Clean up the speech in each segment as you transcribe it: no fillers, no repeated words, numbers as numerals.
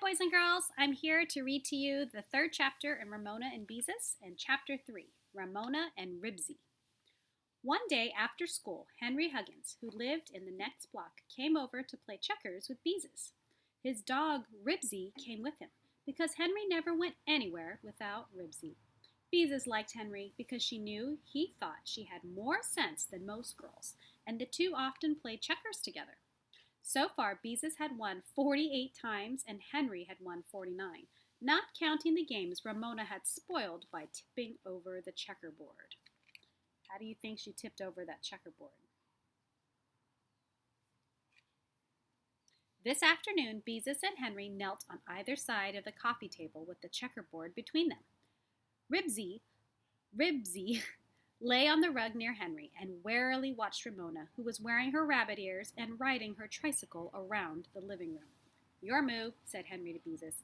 boys and girls. I'm here to read to you the third chapter in Ramona and Beezus and chapter 3, Ramona and Ribsy. One day after school, Henry Huggins, who lived in the next block, came over to play checkers with Beezus. His dog, Ribsy, came with him because Henry never went anywhere without Ribsy. Beezus liked Henry because she knew he thought she had more sense than most girls, and the two often played checkers together. So far, Beezus had won 48 times and Henry had won 49, not counting the games Ramona had spoiled by tipping over the checkerboard. How do you think she tipped over that checkerboard? This afternoon, Beezus and Henry knelt on either side of the coffee table with the checkerboard between them. Ribsy lay on the rug near Henry and warily watched Ramona, who was wearing her rabbit ears and riding her tricycle around the living room. "Your move," said Henry to Beezus.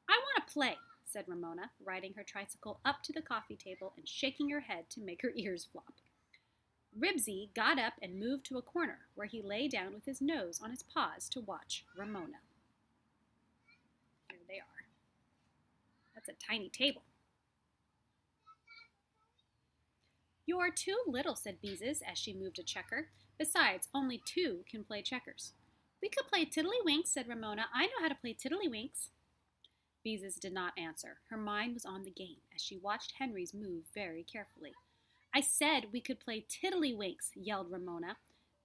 "I want to play," said Ramona, riding her tricycle up to the coffee table and shaking her head to make her ears flop. Ribsy got up and moved to a corner, where he lay down with his nose on his paws to watch Ramona. Here they are. That's a tiny table. "You're too little," said Beezus as she moved a checker. "Besides, only two can play checkers." "We could play tiddlywinks," said Ramona. "I know how to play tiddlywinks." Beezus did not answer. Her mind was on the game as she watched Henry's move very carefully. "I said we could play tiddlywinks," yelled Ramona.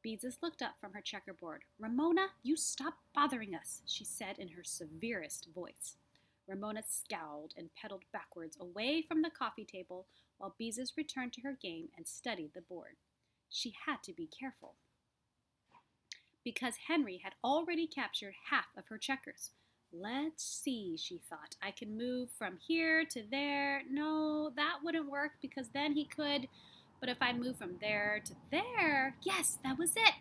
Beezus looked up from her checkerboard. "Ramona, you stop bothering us," she said in her severest voice. Ramona scowled and pedaled backwards away from the coffee table while Beezus returned to her game and studied the board. She had to be careful because Henry had already captured half of her checkers. "Let's see," she thought. "I can move from here to there. No, that wouldn't work because then he could. But if I move from there to there, yes, that was it."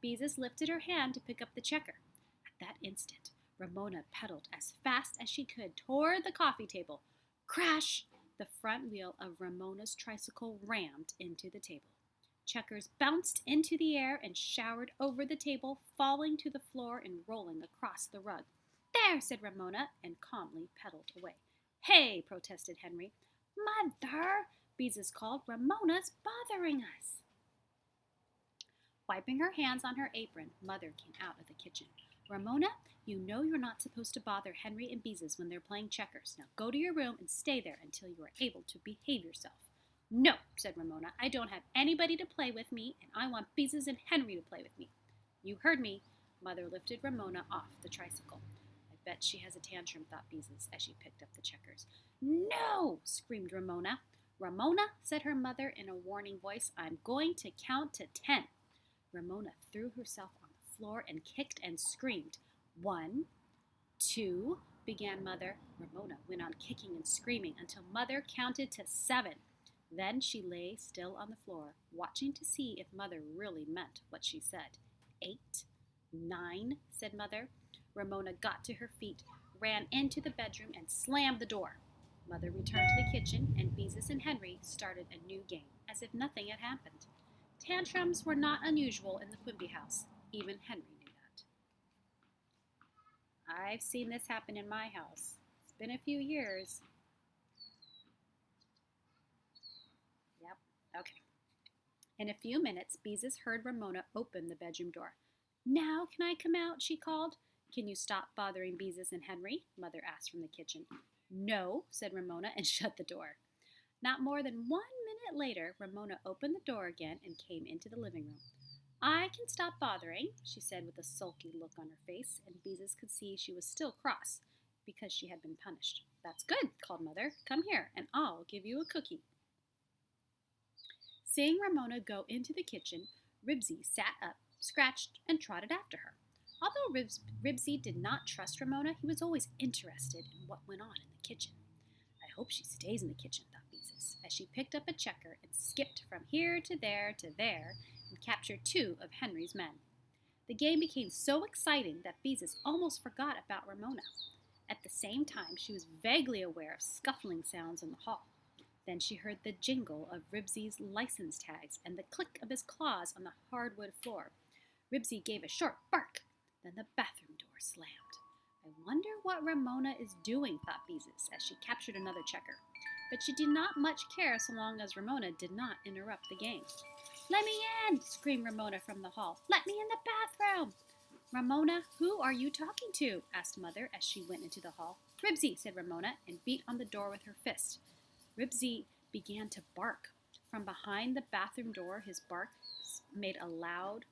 Beezus lifted her hand to pick up the checker. At that instant, Ramona pedaled as fast as she could toward the coffee table. Crash! The front wheel of Ramona's tricycle rammed into the table. Checkers bounced into the air and showered over the table, falling to the floor and rolling across the rug. "There," said Ramona, and calmly pedaled away. "Hey," protested Henry. "Mother," Beezus called, "Ramona's bothering us." Wiping her hands on her apron, Mother came out of the kitchen. "Ramona, you know you're not supposed to bother Henry and Beezus when they're playing checkers. Now go to your room and stay there until you are able to behave yourself." "No," said Ramona. "I don't have anybody to play with me, and I want Beezus and Henry to play with me." "You heard me." Mother lifted Ramona off the tricycle. "I bet she has a tantrum," thought Beezus as she picked up the checkers. "No!" screamed Ramona. "Ramona," said her mother in a warning voice, "I'm going to count to 10. Ramona threw herself on the floor and kicked and screamed. "1, 2, began Mother. Ramona went on kicking and screaming until Mother counted to 7. Then she lay still on the floor, watching to see if Mother really meant what she said. 8, 9, said Mother. Ramona got to her feet, ran into the bedroom, and slammed the door. Mother returned to the kitchen, and Beezus and Henry started a new game, as if nothing had happened. Tantrums were not unusual in the Quimby house. Even Henry knew that. I've seen this happen in my house. It's been a few years. Yep, okay. In a few minutes, Beezus heard Ramona open the bedroom door. "Now can I come out?" she called. "Can you stop bothering Beezus and Henry?" Mother asked from the kitchen. "No," said Ramona, and shut the door. Not more than 1 minute later, Ramona opened the door again and came into the living room. "I can stop bothering," she said with a sulky look on her face, and Beezus could see she was still cross because she had been punished. "That's good," called Mother. "Come here, and I'll give you a cookie." Seeing Ramona go into the kitchen, Ribsy sat up, scratched, and trotted after her. Although Ribsy did not trust Ramona, he was always interested in what went on in the kitchen. "I hope she stays in the kitchen," thought Beezus, as she picked up a checker and skipped from here to there and captured 2 of Henry's men. The game became so exciting that Beezus almost forgot about Ramona. At the same time, she was vaguely aware of scuffling sounds in the hall. Then she heard the jingle of Ribsy's license tags and the click of his claws on the hardwood floor. Ribsy gave a short bark. Then the bathroom door slammed. I wonder what Ramona is doing, thought Beezus as she captured another checker. But she did not much care so long as Ramona did not interrupt the game. "Let me in!" screamed Ramona from the hall. "Let me in the bathroom!" "Ramona, who are you talking to?" asked Mother as she went into the hall. "Ribsy," said Ramona, and beat on the door with her fist. Ribsy began to bark. From behind the bathroom door, his bark made a loud,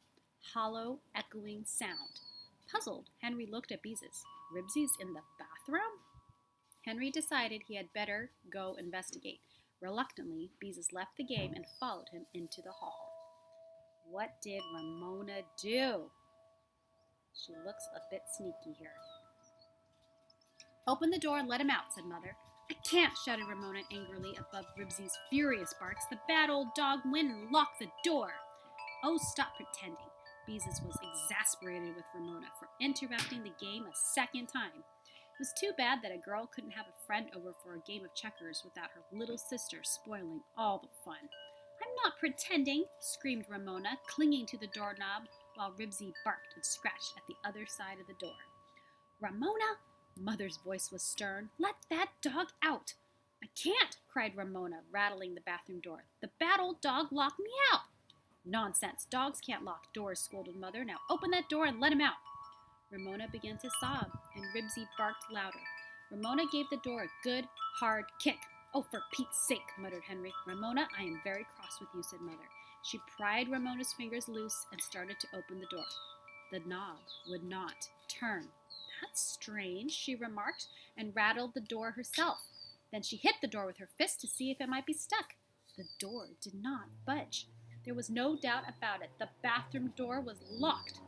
hollow, echoing sound. Puzzled, Henry looked at Beezus. "Ribsy's in the bathroom?" Henry decided he had better go investigate. Reluctantly, Beezus left the game and followed him into the hall. What did Ramona do? She looks a bit sneaky here. "Open the door and let him out," said Mother. "I can't," shouted Ramona angrily above Ribsy's furious barks. "The bad old dog went and locked the door." "Oh, stop pretending." Beezus was exasperated with Ramona for interrupting the game a second time. It was too bad that a girl couldn't have a friend over for a game of checkers without her little sister spoiling all the fun. "I'm not pretending," screamed Ramona, clinging to the doorknob while Ribsy barked and scratched at the other side of the door. "Ramona!" Mother's voice was stern. "Let that dog out!" "I can't!" cried Ramona, rattling the bathroom door. "The bad old dog locked me out!" "Nonsense! Dogs can't lock doors," scolded Mother. "Now open that door and let him out." Ramona began to sob, and Ribsy barked louder. Ramona gave the door a good, hard kick. "Oh, for Pete's sake," muttered Henry. "Ramona, I am very cross with you," said Mother. She pried Ramona's fingers loose and started to open the door. The knob would not turn. "That's strange," she remarked, and rattled the door herself. Then she hit the door with her fist to see if it might be stuck. The door did not budge. There was no doubt about it. The bathroom door was locked.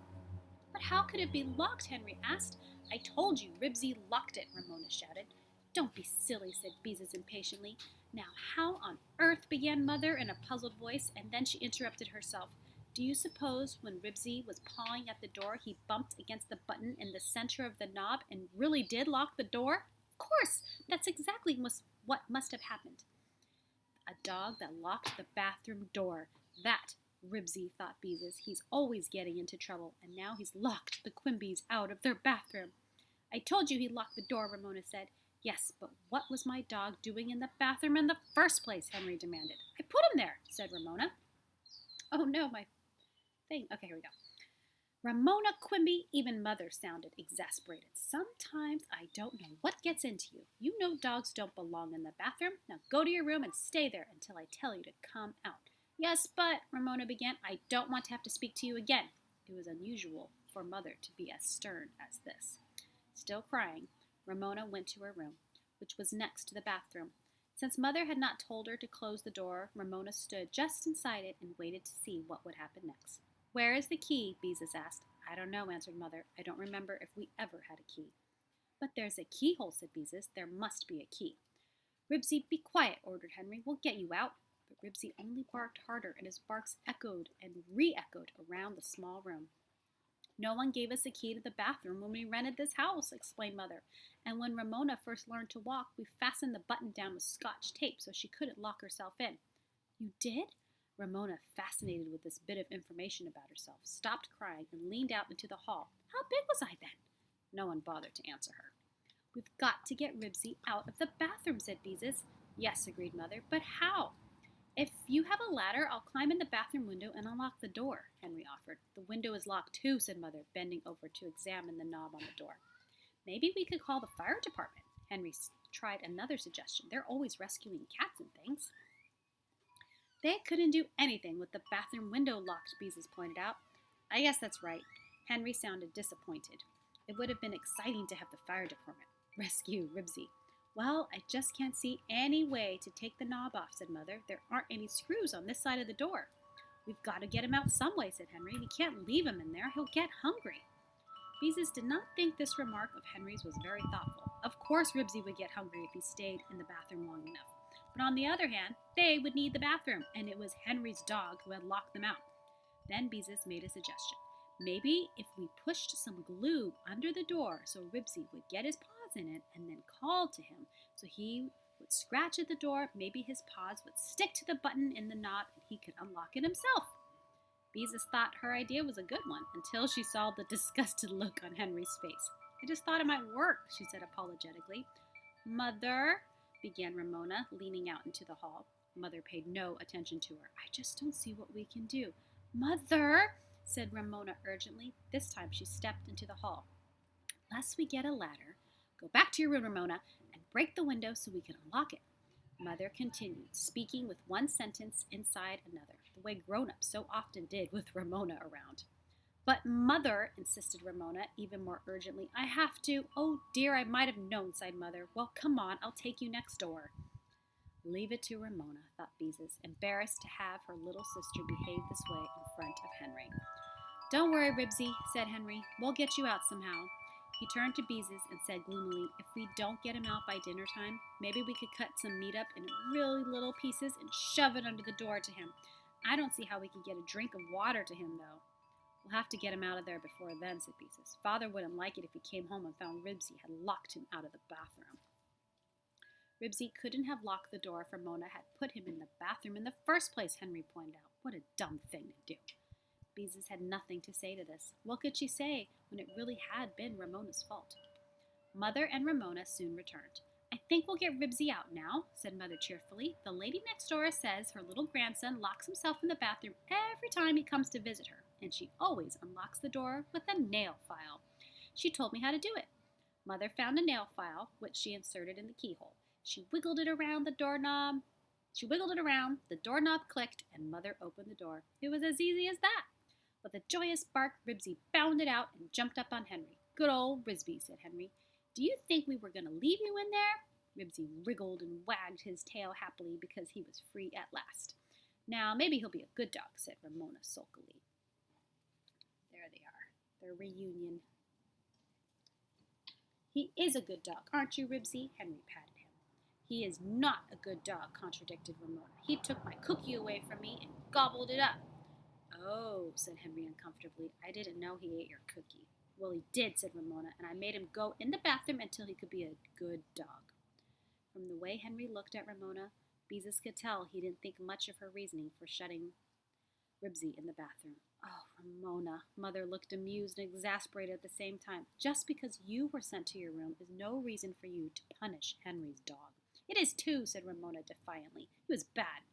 "But how could it be locked?" Henry asked. "I told you, Ribsy locked it," Ramona shouted. "Don't be silly," said Beezus impatiently. "Now, how on earth," began Mother in a puzzled voice, and then she interrupted herself. "Do you suppose when Ribsy was pawing at the door, he bumped against the button in the center of the knob and really did lock the door? Of course! That's exactly what must have happened. A dog that locked the bathroom door. That Ribsy," thought Beezus. "He's always getting into trouble, and now he's locked the Quimbys out of their bathroom." "I told you he locked the door," Ramona said. "Yes, but what was my dog doing in the bathroom in the first place?" Henry demanded. "I put him there," said Ramona. "Oh no, my thing." Okay, here we go. "Ramona Quimby," even Mother sounded exasperated. "Sometimes I don't know what gets into you. You know dogs don't belong in the bathroom. Now go to your room and stay there until I tell you to come out." "Yes, but," Ramona began, "I don't want to have to speak to you again." It was unusual for Mother to be as stern as this. Still crying, Ramona went to her room, which was next to the bathroom. Since Mother had not told her to close the door, Ramona stood just inside it and waited to see what would happen next. "Where is the key?" Beezus asked. "I don't know," answered Mother. "I don't remember if we ever had a key." "But there's a keyhole," said Beezus. "There must be a key." "Ribsy, be quiet," ordered Henry. "We'll get you out." But Ribsy only barked harder, and his barks echoed and re-echoed around the small room. "No one gave us a key to the bathroom when we rented this house," explained Mother. "And when Ramona first learned to walk, we fastened the button down with Scotch tape so she couldn't lock herself in." "You did?" Ramona, fascinated with this bit of information about herself, stopped crying and leaned out into the hall. "How big was I then?" No one bothered to answer her. "We've got to get Ribsy out of the bathroom," said Beezus. "Yes," agreed Mother, "but how?" "If you have a ladder, I'll climb in the bathroom window and unlock the door," Henry offered. "The window is locked too," said Mother, bending over to examine the knob on the door. "Maybe we could call the fire department." Henry tried another suggestion. "They're always rescuing cats and things." "They couldn't do anything with the bathroom window locked," Beezus pointed out. "I guess that's right." Henry sounded disappointed. It would have been exciting to have the fire department rescue Ribsy. "Well, I just can't see any way to take the knob off," said Mother. "There aren't any screws on this side of the door." "We've got to get him out some way," said Henry. "We can't leave him in there. He'll get hungry." Beezus did not think this remark of Henry's was very thoughtful. Of course Ribsy would get hungry if he stayed in the bathroom long enough. But on the other hand, they would need the bathroom, and it was Henry's dog who had locked them out. Then Beezus made a suggestion. Maybe if we pushed some glue under the door so Ribsy would get his paws in it and then called to him so he would scratch at the door, maybe his paws would stick to the button in the knob and he could unlock it himself. Beezus thought her idea was a good one until she saw the disgusted look on Henry's face. I just thought it might work, she said apologetically. Mother, began Ramona, leaning out into the hall. Mother paid no attention to her. I just don't see what we can do. Mother, said Ramona urgently. This time she stepped into the hall. Unless we get a ladder, go back to your room, Ramona, and break the window so we can unlock it. Mother continued, speaking with one sentence inside another, the way grown-ups so often did with Ramona around. But Mother, insisted Ramona, even more urgently, I have to. Oh dear, I might have known, sighed Mother. Well, come on, I'll take you next door. Leave it to Ramona, thought Beezus, embarrassed to have her little sister behave this way in front of Henry. Don't worry, Ribsy, said Henry. We'll get you out somehow. He turned to Beezus and said gloomily, if we don't get him out by dinner time, maybe we could cut some meat up in really little pieces and shove it under the door to him. I don't see how we could get a drink of water to him, though. We'll have to get him out of there before then, said Beezus. Father wouldn't like it if he came home and found Ribsy had locked him out of the bathroom. Ribsy couldn't have locked the door if Ramona had put him in the bathroom in the first place, Henry pointed out. What a dumb thing to do. Beezus had nothing to say to this. What could she say when it really had been Ramona's fault? Mother and Ramona soon returned. I think we'll get Ribsy out now, said Mother cheerfully. The lady next door says her little grandson locks himself in the bathroom every time he comes to visit her, and she always unlocks the door with a nail file. She told me how to do it. Mother found a nail file, which she inserted in the keyhole. She wiggled it around, the doorknob clicked, and Mother opened the door. It was as easy as that. With a joyous bark, Ribsy bounded out and jumped up on Henry. Good old Ribsy, said Henry. Do you think we were going to leave you in there? Ribsy wriggled and wagged his tail happily because he was free at last. Now, maybe he'll be a good dog, said Ramona sulkily. There they are, their reunion. He is a good dog, aren't you, Ribsy? Henry patted him. He is not a good dog, contradicted Ramona. He took my cookie away from me and gobbled it up. Oh, said Henry uncomfortably. I didn't know he ate your cookie. Well, he did, said Ramona, and I made him go in the bathroom until he could be a good dog. From the way Henry looked at Ramona, Beezus could tell he didn't think much of her reasoning for shutting Ribsy in the bathroom. Oh, Ramona, Mother looked amused and exasperated at the same time. Just because you were sent to your room is no reason for you to punish Henry's dog. It is too, said Ramona defiantly. He was bad.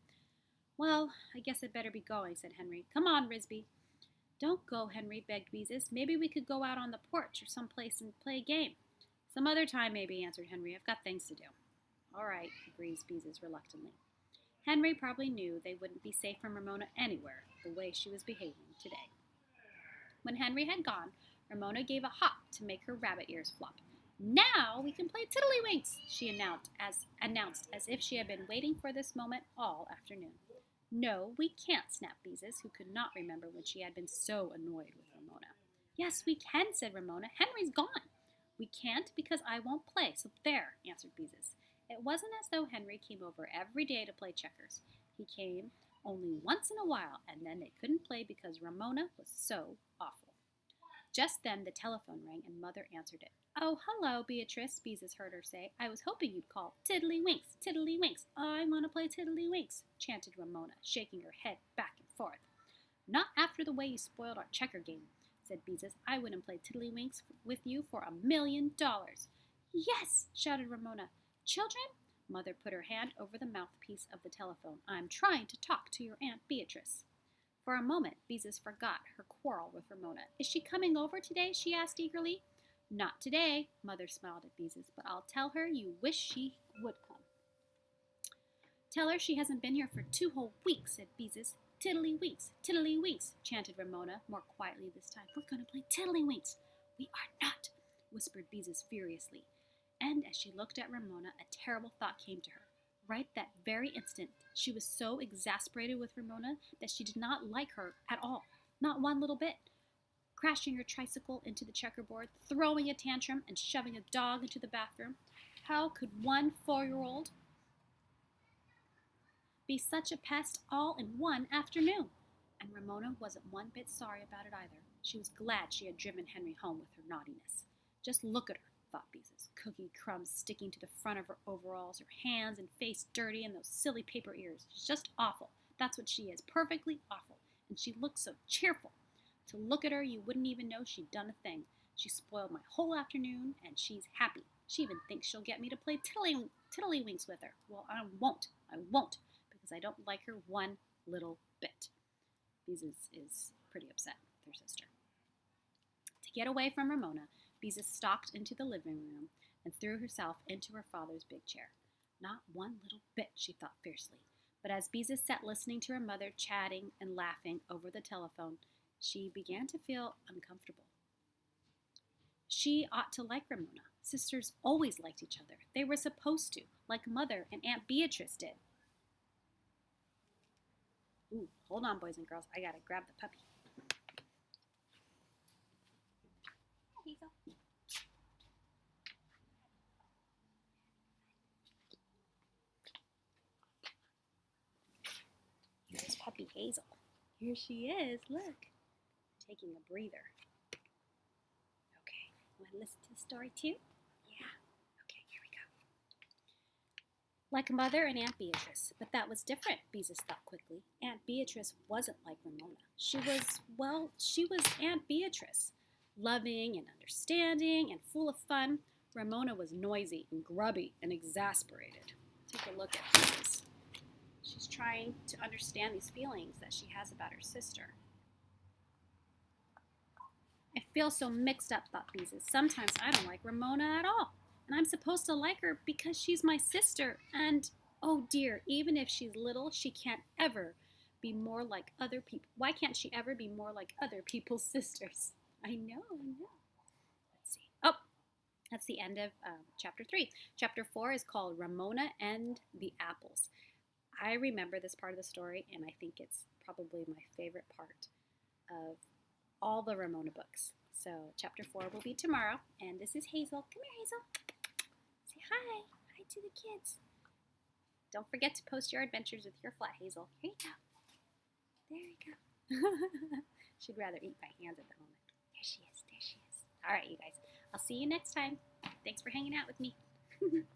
Well, I guess I'd better be going, said Henry. Come on, Ribsy. Don't go, Henry, begged Beezus. Maybe we could go out on the porch or someplace and play a game. Some other time, maybe, answered Henry. I've got things to do. All right, agreed Beezus reluctantly. Henry probably knew they wouldn't be safe from Ramona anywhere, the way she was behaving today. When Henry had gone, Ramona gave a hop to make her rabbit ears flop. Now we can play Tiddlywinks, she announced as if she had been waiting for this moment all afternoon. No, we can't, snapped Beezus, who could not remember when she had been so annoyed with Ramona. Yes, we can, said Ramona. Henry's gone. We can't because I won't play, so there, answered Beezus. It wasn't as though Henry came over every day to play checkers. He came only once in a while, and then they couldn't play because Ramona was so awful. Just then the telephone rang and Mother answered it. Oh, hello, Beatrice, Beezus heard her say. I was hoping you'd call. Tiddlywinks, tiddlywinks. I want to play tiddlywinks, chanted Ramona, shaking her head back and forth. Not after the way you spoiled our checker game, said Beezus. I wouldn't play tiddlywinks with you for $1,000,000. Yes, shouted Ramona. Children? Mother put her hand over the mouthpiece of the telephone. I'm trying to talk to your Aunt Beatrice. For a moment, Beezus forgot her quarrel with Ramona. Is she coming over today? She asked eagerly. Not today, Mother smiled at Beezus, but I'll tell her you wish she would come. Tell her she hasn't been here for 2 whole weeks, said Beezus. Tiddlywinks, chanted Ramona, more quietly this time. We're going to play tiddlywinks. We are not, whispered Beezus furiously. And as she looked at Ramona, a terrible thought came to her. Right that very instant, she was so exasperated with Ramona that she did not like her at all, not one little bit. Crashing her tricycle into the checkerboard, throwing a tantrum, and shoving a dog into the bathroom. How could one 4-year-old be such a pest all in one afternoon? And Ramona wasn't one bit sorry about it either. She was glad she had driven Henry home with her naughtiness. Just look at her, thought Beezus, cookie crumbs sticking to the front of her overalls, her hands and face dirty, and those silly paper ears. She's just awful. That's what she is, perfectly awful. And she looks so cheerful. To look at her, you wouldn't even know she'd done a thing. She spoiled my whole afternoon, and she's happy. She even thinks she'll get me to play tiddlywinks with her. Well, I won't, because I don't like her one little bit. Beezus is pretty upset with her sister. To get away from Ramona, Beezus stalked into the living room and threw herself into her father's big chair. Not one little bit, she thought fiercely. But as Beezus sat listening to her mother chatting and laughing over the telephone, she began to feel uncomfortable. She ought to like Ramona. Sisters always liked each other. They were supposed to, like Mother and Aunt Beatrice did. Ooh, hold on, boys and girls. I gotta grab the puppy. Hazel. Here's puppy Hazel. Here she is. Look, taking a breather. Okay, want to listen to the story too? Yeah. Okay, here we go. Like Mother and Aunt Beatrice, but that was different, Beezus thought quickly. Aunt Beatrice wasn't like Ramona. She was Aunt Beatrice, loving and understanding and full of fun. Ramona was noisy and grubby and exasperated. Take a look at Beezus. She's trying to understand these feelings that she has about her sister. I feel so mixed up, thought Beezus. Sometimes I don't like Ramona at all. And I'm supposed to like her because she's my sister. And, oh dear, even if she's little, she can't ever be more like other people. Why can't she ever be more like other people's sisters? I know. Let's see. Oh, that's the end of chapter 3. Chapter 4 is called Ramona and the Apples. I remember this part of the story, and I think it's probably my favorite part of all the Ramona books. So chapter 4 will be tomorrow, and this is Hazel. Come here, Hazel. Say hi. Hi to the kids. Don't forget to post your adventures with your flat, Hazel. Here you go. There you go. She'd rather eat by hands at the moment. There she is. All right, you guys. I'll see you next time. Thanks for hanging out with me.